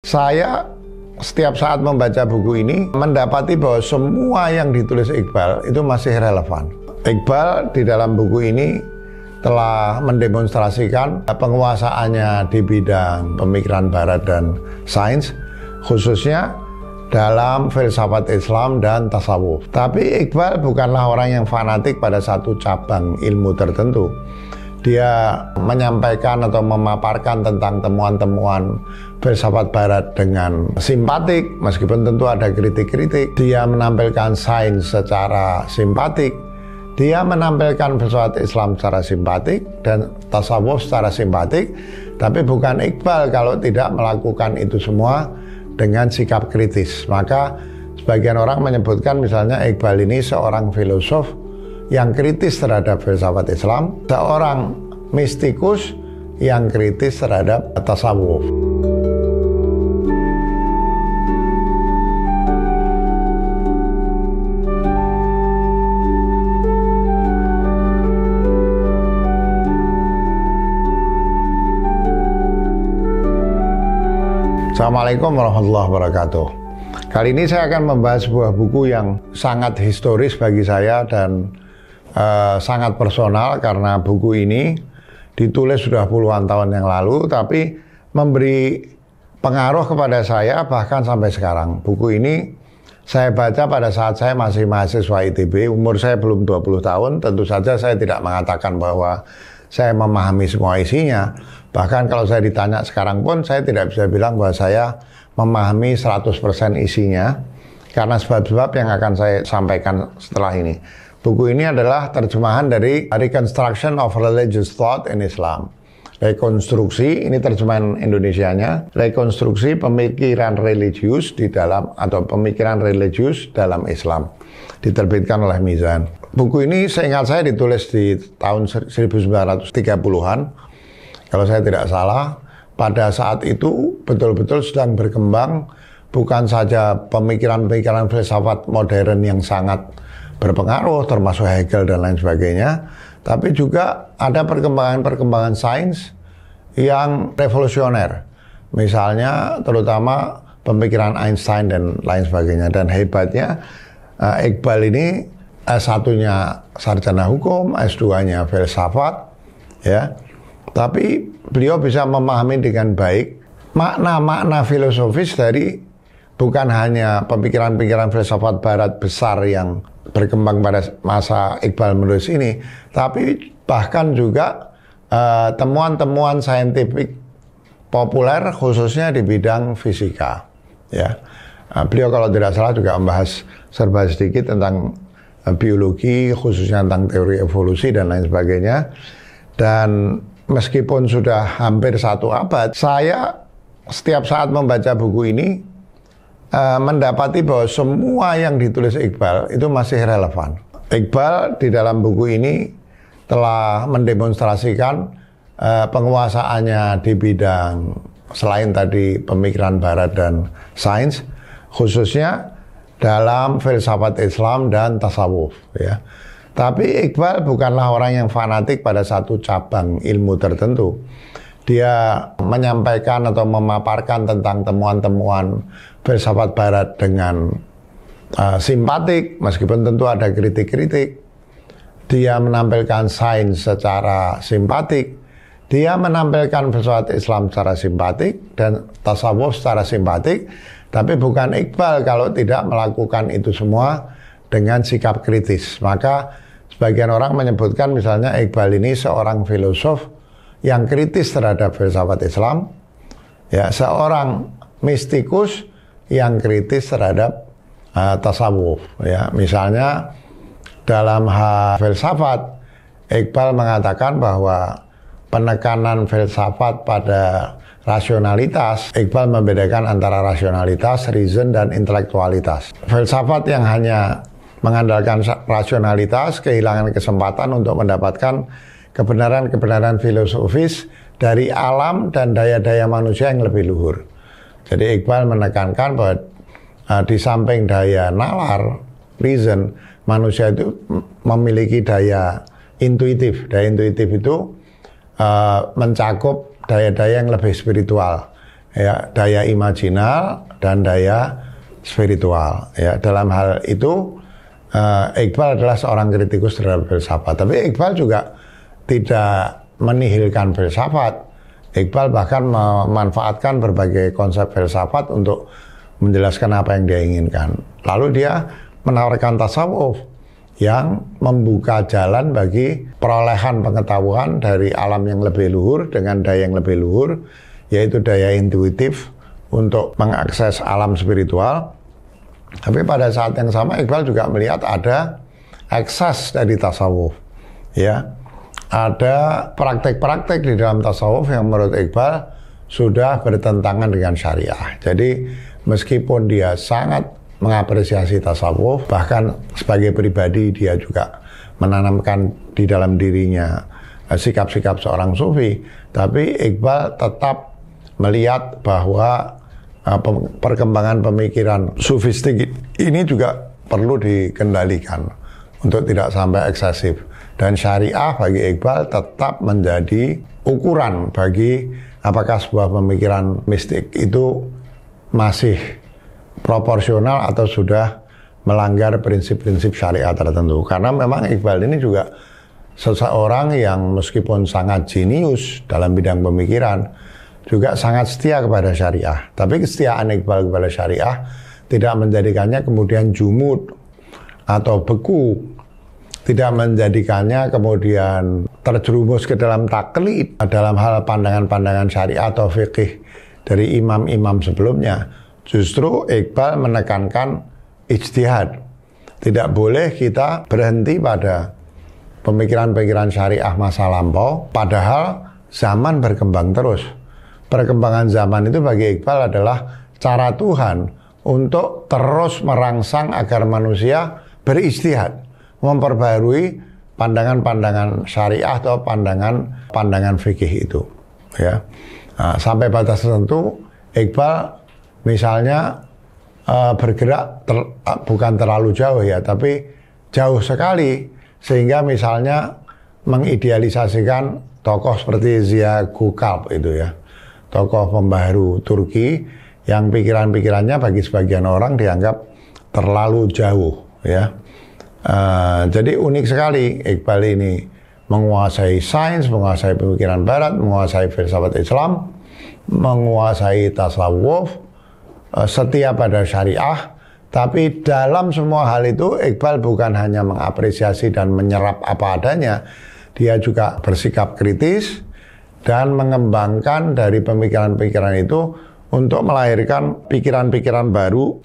Saya setiap saat membaca buku ini mendapati bahwa semua yang ditulis Iqbal itu masih relevan. Iqbal di dalam buku ini telah mendemonstrasikan penguasaannya di bidang pemikiran barat dan sains, khususnya dalam filsafat Islam dan tasawuf. Tapi Iqbal bukanlah orang yang fanatik pada satu cabang ilmu tertentu. Dia menyampaikan atau memaparkan tentang temuan-temuan filsafat barat dengan simpatik, meskipun tentu ada kritik-kritik. Dia menampilkan sains secara simpatik, dia menampilkan filsafat Islam secara simpatik dan tasawuf secara simpatik. Tapi bukan Iqbal kalau tidak melakukan itu semua dengan sikap kritis. Maka sebagian orang menyebutkan misalnya Iqbal ini seorang filosof yang kritis terhadap filsafat Islam, seorang mistikus yang kritis terhadap tasawuf. Assalamualaikum warahmatullahi wabarakatuh. Kali ini saya akan membahas sebuah buku yang sangat historis bagi saya dan sangat personal, karena buku ini ditulis sudah puluhan tahun yang lalu tapi memberi pengaruh kepada saya bahkan sampai sekarang. Buku ini saya baca pada saat saya masih mahasiswa ITB, umur saya belum 20 tahun. Tentu saja saya tidak mengatakan bahwa saya memahami semua isinya. Bahkan kalau saya ditanya sekarang pun saya tidak bisa bilang bahwa saya memahami 100% isinya, karena sebab-sebab yang akan saya sampaikan setelah ini. Buku ini adalah terjemahan dari Reconstruction of Religious Thought in Islam. Rekonstruksi, ini terjemahan Indonesianya, rekonstruksi pemikiran religius di dalam, atau pemikiran religius dalam Islam. Diterbitkan oleh Mizan. Buku ini seingat saya ditulis di tahun 1930-an. Kalau saya tidak salah, pada saat itu betul-betul sedang berkembang bukan saja pemikiran-pemikiran filsafat modern yang sangat berpengaruh, termasuk Hegel dan lain sebagainya, tapi juga ada perkembangan-perkembangan sains yang revolusioner. Misalnya terutama pemikiran Einstein dan lain sebagainya. Dan hebatnya Iqbal ini S1-nya sarjana hukum, S2-nya filsafat, ya. Tapi beliau bisa memahami dengan baik makna-makna filosofis dari bukan hanya pemikiran-pemikiran filsafat barat besar yang berkembang pada masa Iqbal menulis ini, tapi bahkan juga temuan-temuan saintifik populer khususnya di bidang fisika. Ya, beliau kalau tidak salah juga membahas serba sedikit tentang biologi, khususnya tentang teori evolusi dan lain sebagainya. Dan meskipun sudah hampir satu abad, saya setiap saat membaca buku ini mendapati bahwa semua yang ditulis Iqbal itu masih relevan. Iqbal di dalam buku ini telah mendemonstrasikan penguasaannya di bidang selain tadi pemikiran barat dan sains, khususnya dalam filsafat Islam dan tasawuf, ya. Tapi Iqbal bukanlah orang yang fanatik pada satu cabang ilmu tertentu. Dia menyampaikan atau memaparkan tentang temuan-temuan filsafat barat dengan simpatik, meskipun tentu ada kritik-kritik. Dia menampilkan sains secara simpatik, dia menampilkan filsafat Islam secara simpatik dan tasawuf secara simpatik. Tapi bukan Iqbal kalau tidak melakukan itu semua dengan sikap kritis. Maka sebagian orang menyebutkan misalnya Iqbal ini seorang filosof yang kritis terhadap filsafat Islam, ya, seorang mistikus yang kritis terhadap tasawuf, ya. Misalnya dalam hal filsafat, Iqbal mengatakan bahwa penekanan filsafat pada rasionalitas, Iqbal membedakan antara rasionalitas, reason, dan intelektualitas. Filsafat yang hanya mengandalkan rasionalitas kehilangan kesempatan untuk mendapatkan kebenaran-kebenaran filosofis dari alam dan daya-daya manusia yang lebih luhur. Jadi Iqbal menekankan bahwa di samping daya nalar, reason, manusia itu memiliki daya intuitif. Daya intuitif itu mencakup daya-daya yang lebih spiritual. ya, daya imajinal dan daya spiritual. Ya, dalam hal itu Iqbal adalah seorang kritikus terhadap filsafat. Tapi Iqbal juga tidak menihilkan filsafat. Iqbal bahkan memanfaatkan berbagai konsep filsafat untuk menjelaskan apa yang dia inginkan. Lalu dia menawarkan tasawuf yang membuka jalan bagi perolehan pengetahuan dari alam yang lebih luhur dengan daya yang lebih luhur, yaitu daya intuitif untuk mengakses alam spiritual. Tapi pada saat yang sama Iqbal juga melihat ada ekses dari tasawuf. Ya, ada praktek-praktek di dalam tasawuf yang menurut Iqbal sudah bertentangan dengan syariah. Jadi meskipun dia sangat mengapresiasi tasawuf, bahkan sebagai pribadi dia juga menanamkan di dalam dirinya sikap-sikap seorang sufi, tapi Iqbal tetap melihat bahwa perkembangan pemikiran sufistik ini juga perlu dikendalikan untuk tidak sampai eksesif. Dan syariah bagi Iqbal tetap menjadi ukuran bagi apakah sebuah pemikiran mistik itu masih proporsional atau sudah melanggar prinsip-prinsip syariah tertentu. Karena memang Iqbal ini juga seseorang yang meskipun sangat jenius dalam bidang pemikiran, juga sangat setia kepada syariah. Tapi kesetiaan Iqbal kepada syariah tidak menjadikannya kemudian jumud atau beku, tidak menjadikannya kemudian terjerumus ke dalam taklid dalam hal pandangan-pandangan syariah atau fikih dari imam-imam sebelumnya. Justru Iqbal menekankan ijtihad. Tidak boleh kita berhenti pada pemikiran-pemikiran syariah masa lampau, padahal zaman berkembang terus. Perkembangan zaman itu bagi Iqbal adalah cara Tuhan untuk terus merangsang agar manusia berijtihad, memperbarui pandangan-pandangan syariah atau pandangan fikih itu. Ya, sampai batas tertentu Iqbal misalnya bergerak bukan terlalu jauh ya, tapi jauh sekali sehingga misalnya mengidealisasikan tokoh seperti Ziya Gökalp itu ya, tokoh pembaharu Turki yang pikiran-pikirannya bagi sebagian orang dianggap terlalu jauh ya. Jadi unik sekali Iqbal ini menguasai sains, menguasai pemikiran barat, menguasai filsafat Islam, menguasai tasawuf, setia pada syariah. Tapi dalam semua hal itu Iqbal bukan hanya mengapresiasi dan menyerap apa adanya, dia juga bersikap kritis dan mengembangkan dari pemikiran-pemikiran itu untuk melahirkan pikiran-pikiran baru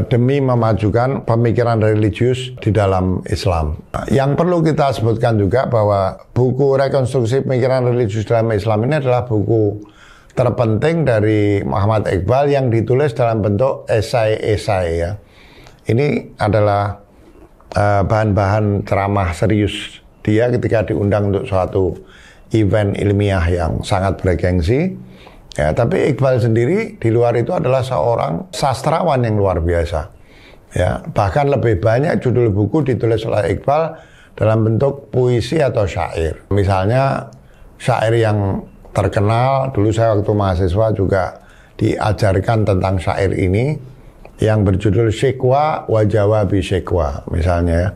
demi memajukan pemikiran religius di dalam Islam. Yang perlu kita sebutkan juga bahwa buku Rekonstruksi Pemikiran Religius dalam Islam ini adalah buku terpenting dari Muhammad Iqbal yang ditulis dalam bentuk esai-esai ya. Ini adalah bahan-bahan ceramah serius dia ketika diundang untuk suatu event ilmiah yang sangat bergengsi. Ya, tapi Iqbal sendiri di luar itu adalah seorang sastrawan yang luar biasa. Ya, bahkan lebih banyak judul buku ditulis oleh Iqbal dalam bentuk puisi atau syair. Misalnya syair yang terkenal, dulu saya waktu mahasiswa juga diajarkan tentang syair ini yang berjudul Syikwa wa Jawabi Syikwa misalnya ya.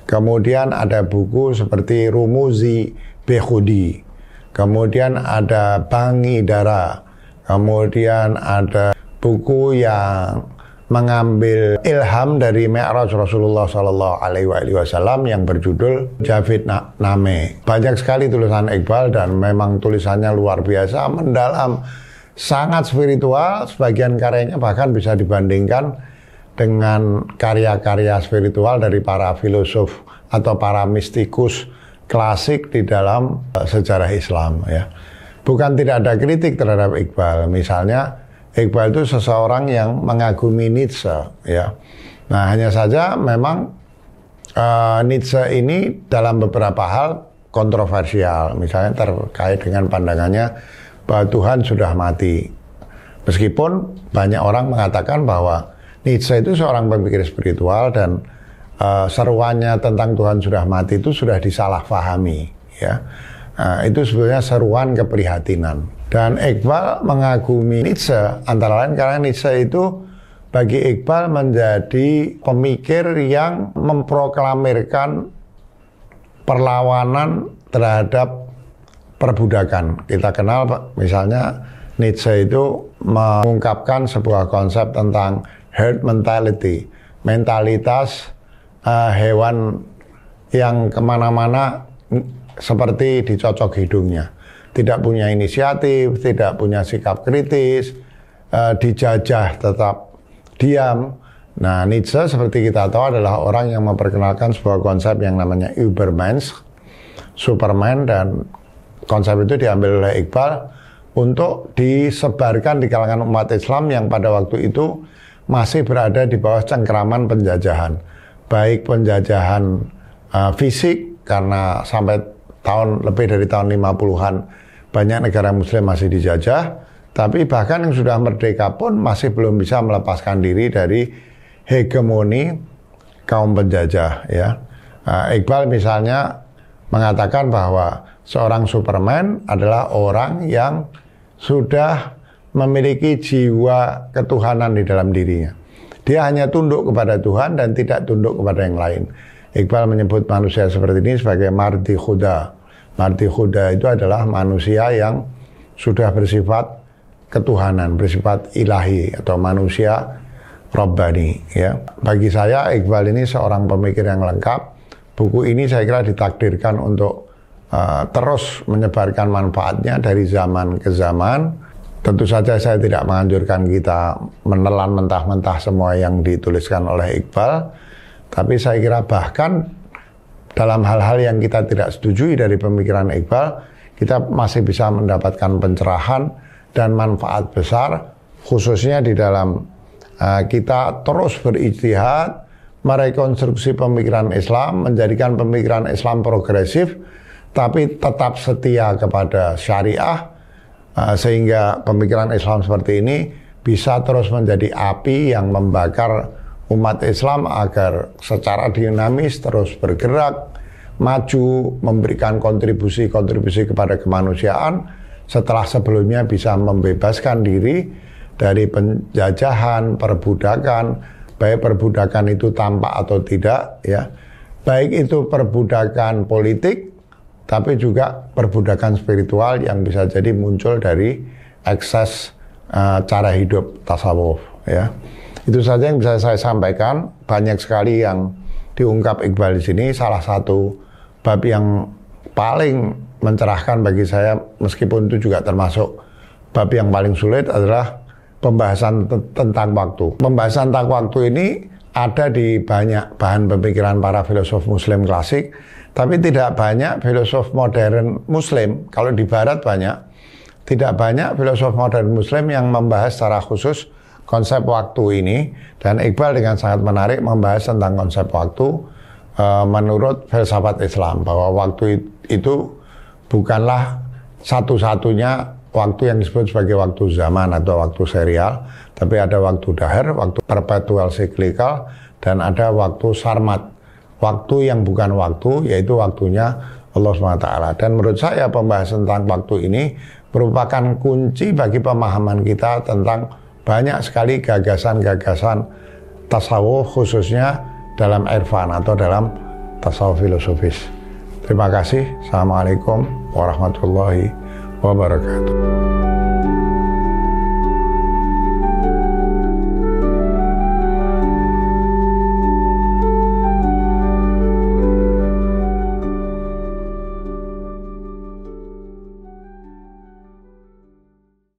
Kemudian ada buku seperti Rumuzi Behudi, kemudian ada Bangi Dara, kemudian ada buku yang mengambil ilham dari Mi'raj Rasulullah Sallallahu Alaihi Wasallam yang berjudul Javid Name. Banyak sekali tulisan Iqbal dan memang tulisannya luar biasa, mendalam, sangat spiritual. Sebagian karyanya bahkan bisa dibandingkan dengan karya-karya spiritual dari para filosof atau para mistikus klasik di dalam sejarah Islam ya. Bukan tidak ada kritik terhadap Iqbal. Misalnya Iqbal itu seseorang yang mengagumi Nietzsche ya. Nah, hanya saja memang Nietzsche ini dalam beberapa hal kontroversial, misalnya terkait dengan pandangannya bahwa Tuhan sudah mati. Meskipun banyak orang mengatakan bahwa Nietzsche itu seorang pemikir spiritual dan seruannya tentang Tuhan sudah mati itu sudah disalahpahami ya. Itu sebenarnya seruan keprihatinan Dan Iqbal mengagumi Nietzsche, antara lain karena Nietzsche itu bagi Iqbal menjadi pemikir yang memproklamirkan perlawanan terhadap perbudakan. Kita kenal misalnya Nietzsche itu mengungkapkan sebuah konsep tentang herd mentality, mentalitas hewan yang kemana-mana seperti dicocok hidungnya. Tidak punya inisiatif, tidak punya sikap kritis, dijajah tetap diam. Nah, Nietzsche seperti kita tahu adalah orang yang memperkenalkan sebuah konsep yang namanya Übermensch, Superman, dan konsep itu diambil oleh Iqbal untuk disebarkan di kalangan umat Islam yang pada waktu itu masih berada di bawah cengkeraman penjajahan. Baik penjajahan fisik, karena sampai lebih dari tahun 50-an banyak negara muslim masih dijajah, tapi bahkan yang sudah merdeka pun masih belum bisa melepaskan diri dari hegemoni kaum penjajah, ya. Iqbal misalnya mengatakan bahwa seorang Superman adalah orang yang sudah memiliki jiwa ketuhanan di dalam dirinya. Dia hanya tunduk kepada Tuhan dan tidak tunduk kepada yang lain. Iqbal menyebut manusia seperti ini sebagai mardi khuda. Mardi khuda itu adalah manusia yang sudah bersifat ketuhanan, bersifat ilahi atau manusia Rabbani, ya. Bagi saya Iqbal ini seorang pemikir yang lengkap. Buku ini saya kira ditakdirkan untuk terus menyebarkan manfaatnya dari zaman ke zaman. Tentu saja saya tidak menganjurkan kita menelan mentah-mentah semua yang dituliskan oleh Iqbal, tapi saya kira bahkan dalam hal-hal yang kita tidak setujui dari pemikiran Iqbal, kita masih bisa mendapatkan pencerahan dan manfaat besar, khususnya di dalam kita terus berijtihad, merekonstruksi pemikiran Islam, menjadikan pemikiran Islam progresif, tapi tetap setia kepada syariah, sehingga pemikiran Islam seperti ini bisa terus menjadi api yang membakar umat Islam agar secara dinamis terus bergerak, maju, memberikan kontribusi-kontribusi kepada kemanusiaan setelah sebelumnya bisa membebaskan diri dari penjajahan, perbudakan, baik perbudakan itu tampak atau tidak, ya, baik itu perbudakan politik, tapi juga perbudakan spiritual yang bisa jadi muncul dari ekses cara hidup tasawuf, ya. Itu saja yang bisa saya sampaikan. Banyak sekali yang diungkap Iqbal di sini. Salah satu bab yang paling mencerahkan bagi saya, meskipun itu juga termasuk bab yang paling sulit, adalah pembahasan tentang waktu. Pembahasan tentang waktu ini ada di banyak bahan pemikiran para filosof Muslim klasik, tapi tidak banyak filosof modern Muslim. Kalau di Barat banyak, tidak banyak filosof modern Muslim yang membahas secara khusus konsep waktu ini. Dan Iqbal dengan sangat menarik membahas tentang konsep waktu menurut filsafat Islam, bahwa waktu itu bukanlah satu-satunya waktu yang disebut sebagai waktu zaman atau waktu serial, tapi ada waktu dahar, waktu perpetual cyclical, dan ada waktu sarmat, waktu yang bukan waktu, yaitu waktunya Allah SWT. Dan menurut saya pembahasan tentang waktu ini merupakan kunci bagi pemahaman kita tentang banyak sekali gagasan-gagasan tasawuf, khususnya dalam irfan atau dalam tasawuf filosofis. Terima kasih. Assalamualaikum warahmatullahi wabarakatuh.